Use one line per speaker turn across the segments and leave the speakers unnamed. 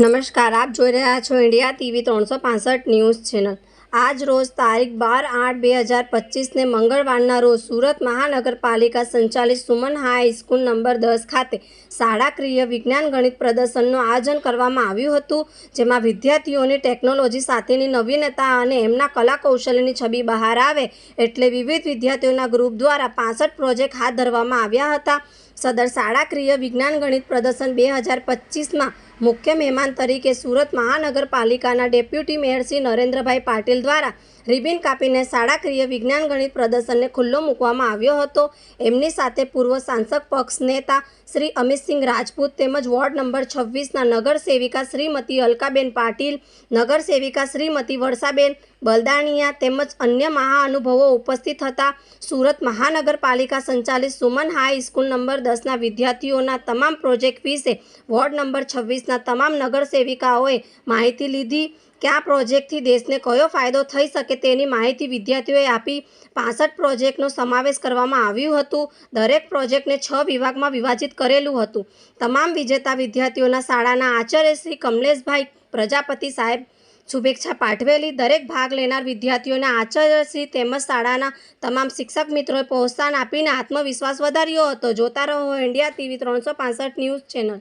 નમસ્કાર, આપ જોઈ રહ્યા છો ઇન્ડિયા ટીવી 365 ન્યૂઝ ચેનલ। આજ રોજ તારીખ 12/8/2025ને મંગળવારના રોજ સુરત મહાનગરપાલિકા સંચાલિત સુમન હાઈ સ્કૂલ નંબર 10 ખાતે શાળાકીય વિજ્ઞાન ગણિત પ્રદર્શનનું આયોજન કરવામાં આવ્યું હતું, જેમાં વિદ્યાર્થીઓની ટેકનોલોજી સાથેની નવીનતા અને એમના કલા કૌશલ્યની છબી બહાર આવે એટલે વિવિધ વિદ્યાર્થીઓના ગ્રુપ દ્વારા 65 પ્રોજેક્ટ હાથ ધરવામાં આવ્યા હતા। સદર શાળાકીય વિજ્ઞાન ગણિત પ્રદર્શન 2025માં મુખ્ય મહેમાન તરીકે સુરત મહાનગરપાલિકાના ડેપ્યુટી મેયર શ્રી નરેન્દ્રભાઈ પાટીલ દ્વારા રિબિન કાપીને શાળાકીય વિજ્ઞાન ગણિત પ્રદર્શનને ખુલ્લો મૂકવામાં આવ્યો હતો। એમની સાથે પૂર્વ સાંસદ પક્ષ નેતા શ્રી અમિતસિંહ રાજપૂત તેમજ વોર્ડ નંબર 26ના નગર સેવિકા શ્રીમતી અલકાબેન પાટીલ, નગર સેવિકા શ્રીમતી વર્ષાબેન બલદાણિયા તેમજ અન્ય મહાનુભાવો ઉપસ્થિત હતા। સુરત મહાનગરપાલિકા સંચાલિત સુમન હાઈ સ્કૂલ નંબર 10ના વિદ્યાર્થીઓના તમામ પ્રોજેક્ટ વિશે વોર્ડ નંબર 26ના તમામ નગર સેવિકાઓએ માહિતી લીધી કે આ પ્રોજેક્ટથી દેશને કયો ફાયદો થઈ શકે તેની માહિતી વિદ્યાર્થીઓએ આપી। 65 પ્રોજેક્ટનો સમાવેશ કરવામાં આવ્યું હતું। દરેક પ્રોજેક્ટને 6 વિભાગમાં વિભાજિત કરેલું હતું। તમામ વિજેતા વિદ્યાર્થીઓના શાળાના આચાર્ય શ્રી કમલેશભાઈ પ્રજાપતિ સાહેબ શુભેચ્છા પાઠવેલી। દરેક ભાગ લેનાર વિદ્યાર્થીઓના આચાર્યશ્રી તેમજ શાળાના તમામ શિક્ષક મિત્રોએ પ્રોત્સાહન આપીને આત્મવિશ્વાસ વધાર્યો હતો। જોતા રહો ઇન્ડિયા ટીવી 365 ન્યૂઝ ચેનલ।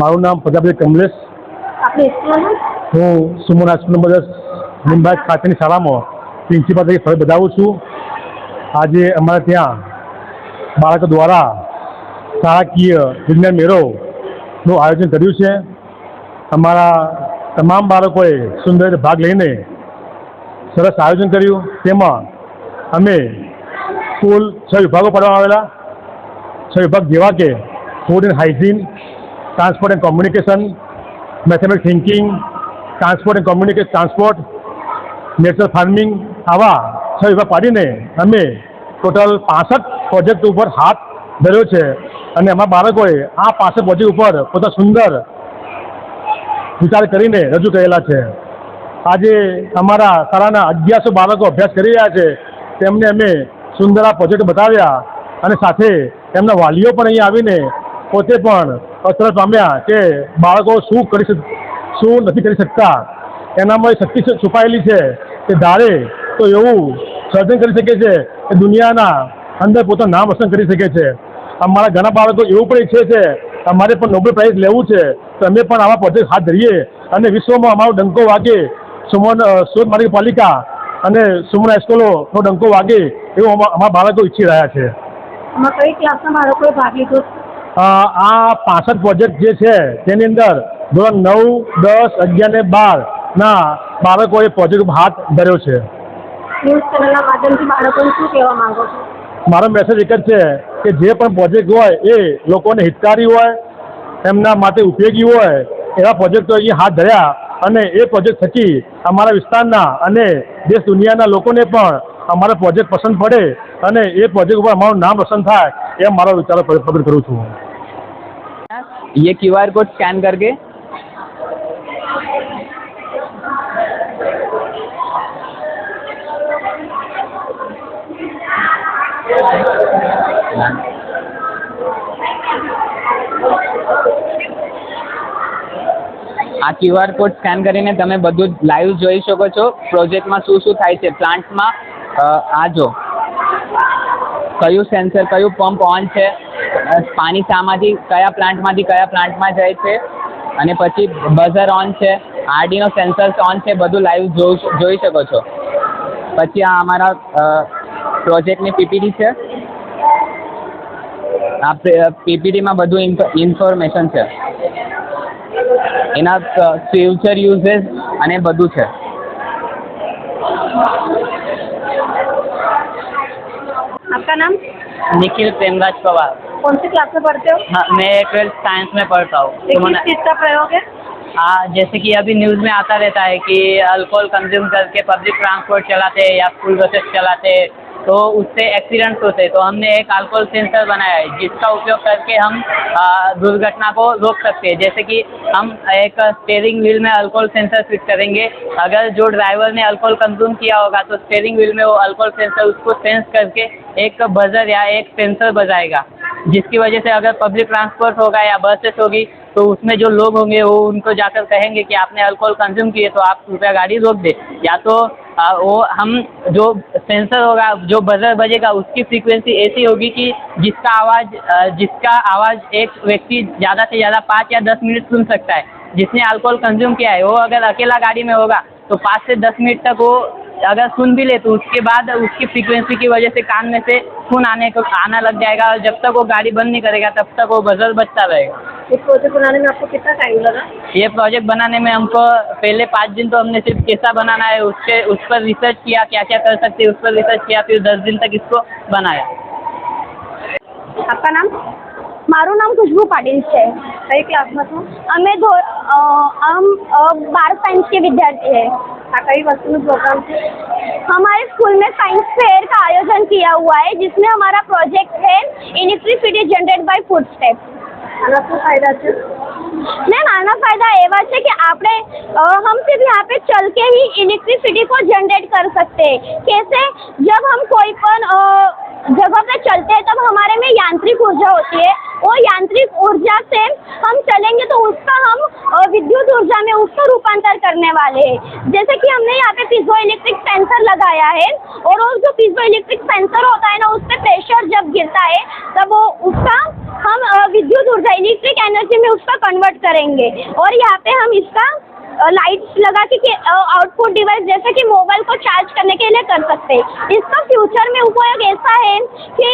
મારું નામ પ્રજાપતિ કમલેશ। હું સુમન હાઈસ્કૂલ નંબર 10 લીંબાયત ખાતેની શાળામાં પ્રિન્સિપાલ તરીકે ફરજ બજાવું છું। આજે અમારે ત્યાં બાળકો દ્વારા શાળાકીય વિજ્ઞાન મેળોનું આયોજન કર્યું છે। અમારા તમામ બાળકોએ સુંદર રીતે ભાગ લઈને સરસ આયોજન કર્યું। તેમાં અમે કુલ 6 વિભાગો પાડવામાં આવેલા। 6 વિભાગ જેવા કે food and hygiene, transport and communication, mathematics thinking, transport and transport, natural farming, આવા 6 વિભાગ પાડીને અમે ટોટલ 65 પ્રોજેક્ટ ઉપર હાથ ધર્યો છે અને અમારા બાળકોએ આ 65 પ્રોજેક્ટ ઉપર પોતાના સુંદર વિચાર કરીને રજૂ કરેલા છે। આજે અમારા શાળાના 1100 બાળકો અભ્યાસ કરી રહ્યા છે। તેમને અમે સુંદર આ પ્રોજેક્ટ બતાવ્યા અને સાથે એમના વાલીઓ પણ અહીંયા આવીને પોતે પણ અસર પામ્યા કે બાળકો શું નથી કરી શકતા, એનામાં શક્તિ છુપાયેલી છે કે ધારે તો એવું સર્જન કરી શકે છે કે દુનિયાના અંદર પોતાનું નામ રોશન કરી શકે છે। અમારા ઘણા બાળકો એવું પણ ઈચ્છે છે અમારે પણ નોબેલ પ્રાઇઝ લેવું છે, તો અમે પણ આવા પ્રોજેક્ટ હાથ ધરીએ અને વિશ્વમાં અમારો ડંકો વાગે, સુરત મહાનગરપાલિકા અને સુમન હાઈસ્કૂલનો ડંકો વાગે એવું અમારા બાળકો ઈચ્છી રહ્યા છે।
કઈ ક્લાસના બાળકોએ ભાગ લીધો?
આ 65 પ્રોજેક્ટ જે છે તેની અંદર ધોરણ 9, 10, 11 અને 12ના બાળકોએ પ્રોજેક્ટ હાથ ધર્યો છે।
ન્યૂઝ ચેનલના માધ્યમથી બાળકોને શું કહેવા માંગો છો?
મારો મેસેજ એક જ છે કે જે પણ પ્રોજેક્ટ હોય એ લોકોને હિતકારી હોય, એમના માટે ઉપયોગી હોય એવા પ્રોજેક્ટો અહીં હાથ ધર્યા અને એ પ્રોજેક્ટ થકી અમારા વિસ્તારના અને દેશ દુનિયાના લોકોને પણ અમારા પ્રોજેક્ટ પસંદ પડે અને એ પ્રોજેક્ટ ઉપર અમારું નામ રોશન થાય એ મારો વિચાર પ્રગટ કરું છું।
ये QR कोड स्कैन करके આ QR કોડ સ્કેન કરીને તમે બધું જ લાઈવ જોઈ શકો છો. પ્રોજેક્ટમાં શું શું થાય છે પ્લાન્ટમાં. આ જો કયું સેન્સર કયું પંપ ઓન છે, પાણી શામાંથી કયા પ્લાન્ટમાં જાય છે, અને પછી બઝર ઓન છે, આરડીનો સેન્સર્સ ઓન છે, બધું લાઈવ જોઈ શકો છો. પછી આ અમારા પ્રોજેક્ટની પીપીટી છે. આ પીપીટીમાં બધું ઇન્ફોર્મેશન છે, એના ફ્યુચર યુઝેસ અને બધું છે.
आपका नाम?
निखिल प्रेमराज पवार.
कौन सी क्लास में पढ़ते हो?
हाँ, मैं 12th साइंस में पढ़ता हूँ.
ये किस चीज का प्रयोग है?
हाँ, जैसे कि अभी न्यूज़ में आता रहता है कि अल्कोहल कंज्यूम करके पब्लिक ट्रांसपोर्ट चलाते हैं या स्कूल बसेस चलाते हैं तो उससे एक्सीडेंट्स होते हैं. तो हमने एक अल्कोहल सेंसर बनाया है जिसका उपयोग करके हम दुर्घटना को रोक सकते हैं. जैसे कि हम एक स्टीयरिंग व्हील में अल्कोहल सेंसर फिट करेंगे. अगर जो ड्राइवर ने अल्कोहल कंज्यूम किया होगा तो स्टीयरिंग व्हील में वो अल्कोहल सेंसर उसको सेंस करके एक बजर या एक सेंसर बजाएगा, जिसकी वजह से अगर पब्लिक ट्रांसपोर्ट होगा या बसेस होगी तो उसमें जो लोग होंगे वो उनको जाकर कहेंगे कि आपने अल्कोहल कंज्यूम किए तो आप कृपया गाड़ी रोक दे. या तो वो हम जो सेंसर होगा, जो बजर बजेगा उसकी फ्रीक्वेंसी ऐसी होगी कि जिसका आवाज़ एक व्यक्ति ज़्यादा से ज़्यादा 5 या 10 मिनट सुन सकता है. जिसने अल्कोहल कंज्यूम किया है वो अगर अकेला गाड़ी में होगा तो 5 से 10 मिनट तक वो अगर सुन भी ले तो उसके बाद उसकी फ्रीक्वेंसी की वजह से कान में से खून आना लग जाएगा, और जब तक वो गाड़ी बंद नहीं करेगा तब तक वो बजर बजता रहेगा.
इस प्रोजेक्ट बनाने में आपको कितना टाइम लगा?
ये प्रोजेक्ट बनाने में हमको पहले 5 दिन तो हमने सिर्फ कैसा बनाना है उस पर रिसर्च किया, क्या क्या कर सकते हैं उस पर रिसर्च किया, फिर 10 दिन तक इसको बनाया.
आपका नाम?
મારું નામ ખુશ્બુ પાટીલ છે.
कई क्लास में છો?
અમે 12 साइंस के विद्यार्थी हैं.
आ कई वस्तु प्रोग्राम है?
हमारे स्कूल में साइंस फेयर का आयोजन किया हुआ है जिसमें हमारा प्रोजेक्ट है इलेक्ट्रिसिटी जनरेट बाय फूटस्टेप्स.
આના શું ફાયદા છે?
मैम आना फायदा एवा है कि आपने हम सिर्फ यहाँ पे चल के ही इलेक्ट्रिसिटी को जनरेट कर सकते हैं. कैसे? जब हम कोई पण जगह पे चलते हैं तब हमारे में यांत्रिक ऊर्जा होती है. वो यांत्रिक ऊर्जा से हम चलेंगे तो उसका हम विद्युत ऊर्जा में उसका रूपांतर करने वाले हैं. जैसे कि हमने यहाँ पे पीजो इलेक्ट्रिक सेंसर लगाया है, और वो जो पीजो इलेक्ट्रिक सेंसर होता है ना, उस पर प्रेशर जब गिरता है तब वो उसका हम विद्युत ऊर्जा इलेक्ट्रिक एनर्जी में उसका कन्वर्ट करेंगे. और यहाँ पे हम इसका लाइट्स लगा के आउटपुट डिवाइस जैसे कि मोबाइल को चार्ज करने के लिए कर सकते हैं. इसका फ्यूचर में उपयोग ऐसा है कि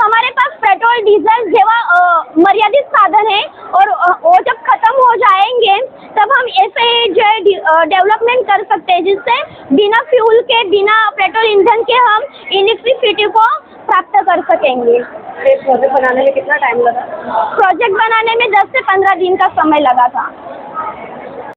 हमारे पास पेट्रोल डीजल जेवा मर्यादित साधन है, और वो जब खत्म हो जाएंगे तब हम ऐसे जो डेवलपमेंट कर सकते हैं जिससे बिना फ्यूल के, बिना पेट्रोल ईंधन के हम इलेक्ट्रिसिटी को प्राप्त कर सकेंगे.
ये प्रोजेक्ट बनाने में कितना टाइम लगा?
प्रोजेक्ट बनाने में 10 से 15 दिन का समय लगा था.